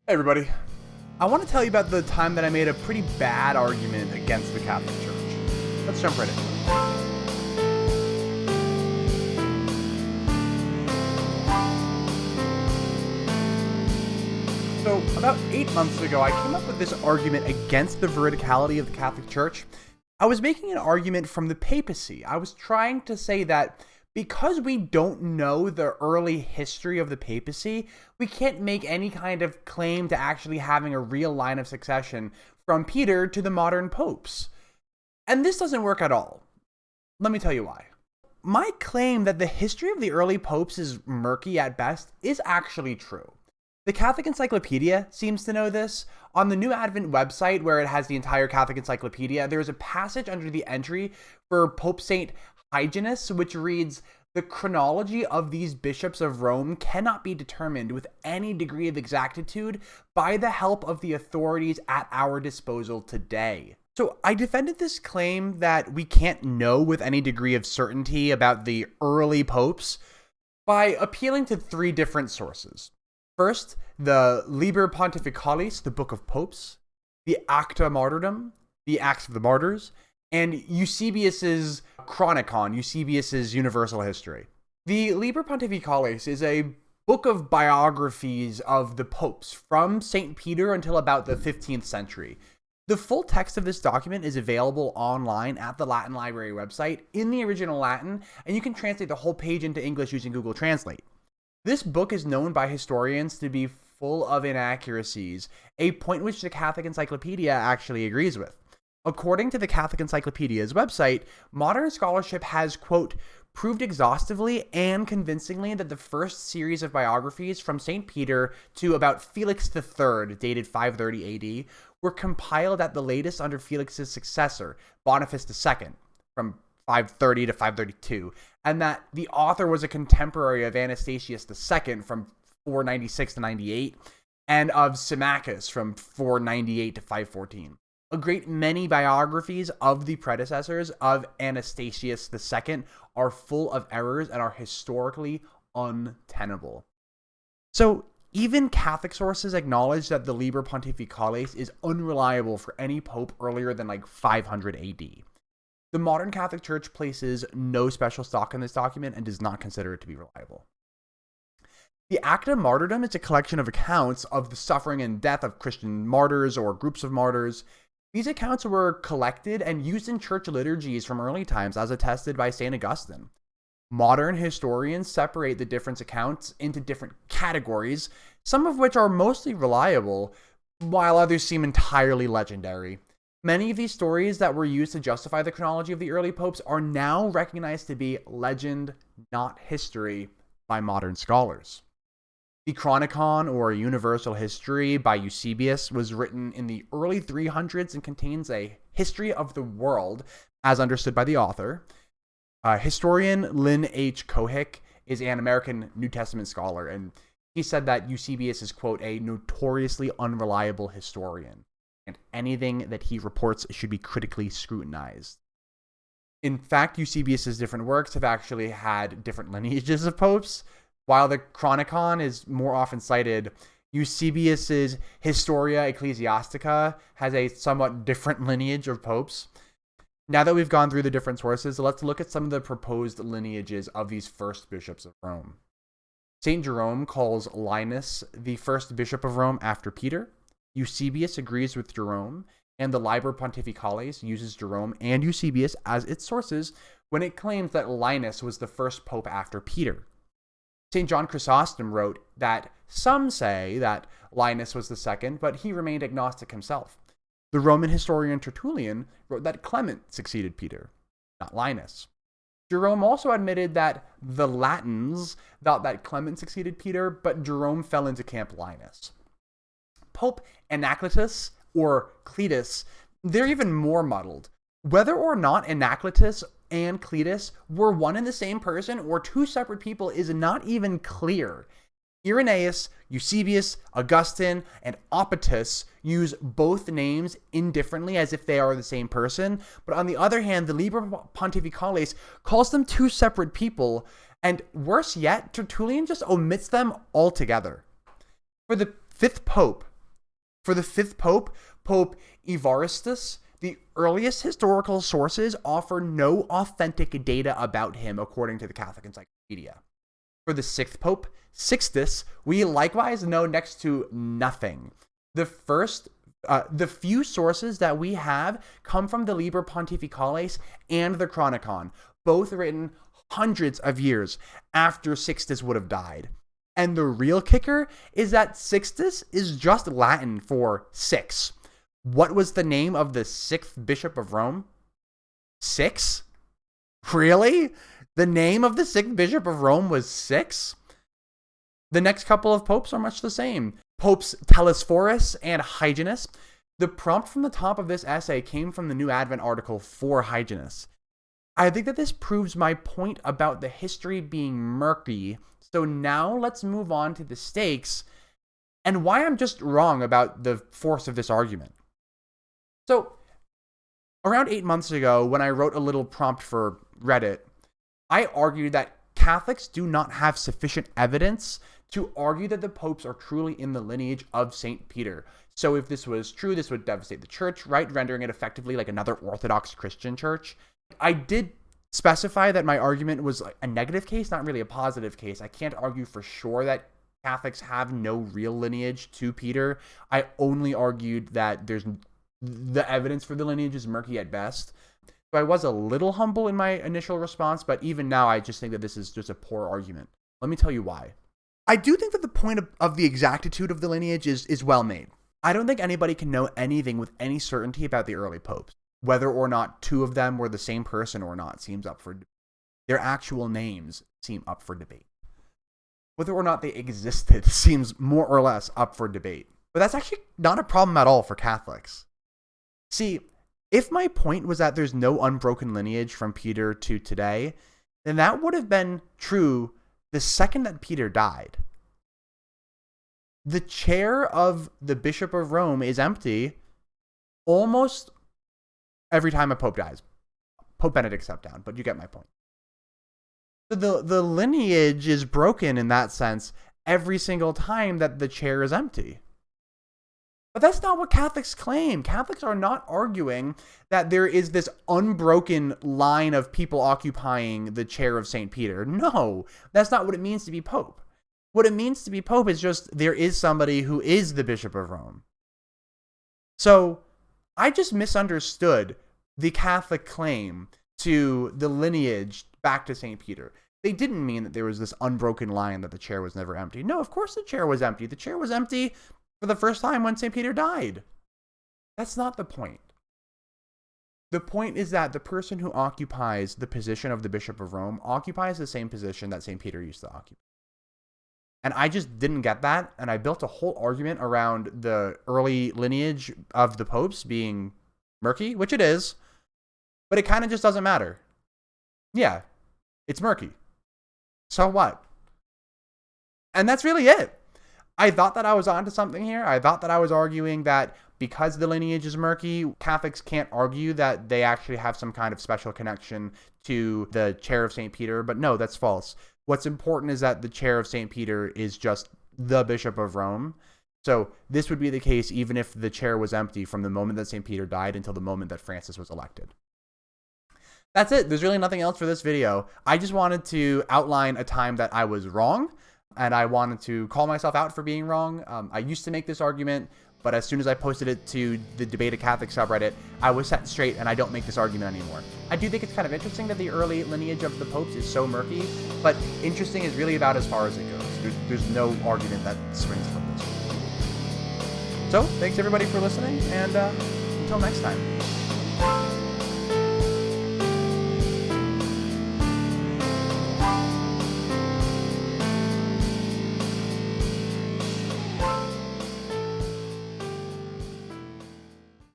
Hey everybody, I want to tell you about the time that I made a pretty bad argument against the Catholic Church. Let's jump right into it. So, about 8 months ago, I came up with this argument against the veridicality of the Catholic Church. I was making an argument from the papacy. I was trying to say that because we don't know the early history of the papacy, we can't make any kind of claim to actually having a real line of succession from Peter to the modern popes. And this doesn't work at all. Let me tell you why. My claim that the history of the early popes is murky at best is actually true. The Catholic Encyclopedia seems to know this. On the New Advent website, where it has the entire Catholic Encyclopedia, there is a passage under the entry for Pope Saint Hyginus, which reads, "The chronology of these bishops of Rome cannot be determined with any degree of exactitude by the help of the authorities at our disposal today." So I defended this claim that we can't know with any degree of certainty about the early popes by appealing to three different sources. First, the Liber Pontificales, the Book of Popes, the Acta Martyrdom, the Acts of the Martyrs, and Eusebius's Chronicon, Eusebius's Universal History. The Liber Pontificales is a book of biographies of the popes from St. Peter until about the 15th century. The full text of this document is available online at the Latin Library website in the original Latin, and you can translate the whole page into English using Google Translate. This book is known by historians to be full of inaccuracies, a point which the Catholic Encyclopedia actually agrees with. According to the Catholic Encyclopedia's website, modern scholarship has, quote, proved exhaustively and convincingly that the first series of biographies from St. Peter to about Felix III, dated 530 AD, were compiled at the latest under Felix's successor, Boniface II, from 530 to 532, and that the author was a contemporary of Anastasius II from 496 to 98, and of Symmachus from 498 to 514. A great many biographies of the predecessors of Anastasius II are full of errors and are historically untenable. So even Catholic sources acknowledge that the Liber Pontificales is unreliable for any pope earlier than like 500 AD. The modern Catholic Church places no special stock in this document and does not consider it to be reliable. The Acta Martyrdom is a collection of accounts of the suffering and death of Christian martyrs or groups of martyrs. These accounts were collected and used in church liturgies from early times, as attested by St. Augustine. Modern historians separate the different accounts into different categories, some of which are mostly reliable, while others seem entirely legendary. Many of these stories that were used to justify the chronology of the early popes are now recognized to be legend, not history, by modern scholars. The Chronicon, or Universal History, by Eusebius was written in the early 300s and contains a history of the world, as understood by the author. Historian Lynn H. Cohick is an American New Testament scholar, and he said that Eusebius is, quote, a notoriously unreliable historian, and anything that he reports should be critically scrutinized. In fact, Eusebius's different works have actually had different lineages of popes. While the Chronicon is more often cited, Eusebius's Historia Ecclesiastica has a somewhat different lineage of popes. Now that we've gone through the different sources, let's look at some of the proposed lineages of these first bishops of Rome. St. Jerome calls Linus the first bishop of Rome after Peter. Eusebius agrees with Jerome, and the Liber Pontificales uses Jerome and Eusebius as its sources when it claims that Linus was the first pope after Peter. St. John Chrysostom wrote that some say that Linus was the second, but he remained agnostic himself. The Roman historian Tertullian wrote that Clement succeeded Peter, not Linus. Jerome also admitted that the Latins thought that Clement succeeded Peter, but Jerome fell into camp Linus. Pope Anacletus or Cletus, they're even more muddled. Whether or not Anacletus and Cletus were one and the same person or two separate people is not even clear. Irenaeus, Eusebius, Augustine, and Oppitus use both names indifferently as if they are the same person, but on the other hand, the Liber Pontificales calls them two separate people, and worse yet, Tertullian just omits them altogether. For the fifth pope, For the fifth pope, Pope Evaristus, the earliest historical sources offer no authentic data about him according to the Catholic Encyclopedia. For the sixth pope, Sixtus, we likewise know next to nothing. The few sources that we have come from the Liber Pontificales and the Chronicon, both written hundreds of years after Sixtus would have died. And the real kicker is that Sixtus is just Latin for six. What was the name of the sixth bishop of Rome? Six? Really? The name of the sixth bishop of Rome was Six? The next couple of popes are much the same. Popes Telesphorus and Hyginus. The prompt from the top of this essay came from the New Advent article for Hyginus. I think that this proves my point about the history being murky. So now let's move on to the stakes and why I'm just wrong about the force of this argument. So around 8 months ago, when I wrote a little prompt for Reddit, I argued that Catholics do not have sufficient evidence to argue that the popes are truly in the lineage of St. Peter. So if this was true, this would devastate the church, right? Rendering it effectively like another Orthodox Christian church. I did specify that my argument was a negative case, not really a positive case. I can't argue for sure that Catholics have no real lineage to Peter. I only argued that the evidence for the lineage is murky at best. So I was a little humble in my initial response, but even now I just think that this is just a poor argument. Let me tell you why. I do think that the point of the exactitude of the lineage is well made. I don't think anybody can know anything with any certainty about the early popes. Whether or not two of them were the same person or not seems up for debate. Their actual names seem up for debate. Whether or not they existed seems more or less up for debate. But that's actually not a problem at all for Catholics. See, if my point was that there's no unbroken lineage from Peter to today, then that would have been true the second that Peter died. The chair of the Bishop of Rome is empty almost every time a pope dies. Pope Benedict stepped down, but you get my point. So the lineage is broken in that sense every single time that the chair is empty. But that's not what Catholics claim. Catholics are not arguing that there is this unbroken line of people occupying the chair of St. Peter. No, that's not what it means to be pope. What it means to be pope is just there is somebody who is the Bishop of Rome. So I just misunderstood the Catholic claim to the lineage back to St. Peter. They didn't mean that there was this unbroken line that the chair was never empty. No, of course the chair was empty. The chair was empty for the first time when St. Peter died. That's not the point. The point is that the person who occupies the position of the Bishop of Rome occupies the same position that St. Peter used to occupy. And I just didn't get that, and I built a whole argument around the early lineage of the popes being murky, which it is, but it kind of just doesn't matter. Yeah, it's murky. So what? And that's really it. I thought that I was onto something here. I thought that I was arguing that because the lineage is murky, Catholics can't argue that they actually have some kind of special connection to the chair of St. Peter, but no, that's false. What's important is that the chair of St. Peter is just the Bishop of Rome. So this would be the case even if the chair was empty from the moment that St. Peter died until the moment that Francis was elected. That's it. There's really nothing else for this video. I just wanted to outline a time that I was wrong, and I wanted to call myself out for being wrong. I used to make this argument, but as soon as I posted it to the Debate a Catholic subreddit, I was set straight, and I don't make this argument anymore. I do think it's kind of interesting that the early lineage of the popes is so murky, but interesting is really about as far as it goes. There's no argument that swings from this. So, thanks everybody for listening, and until next time.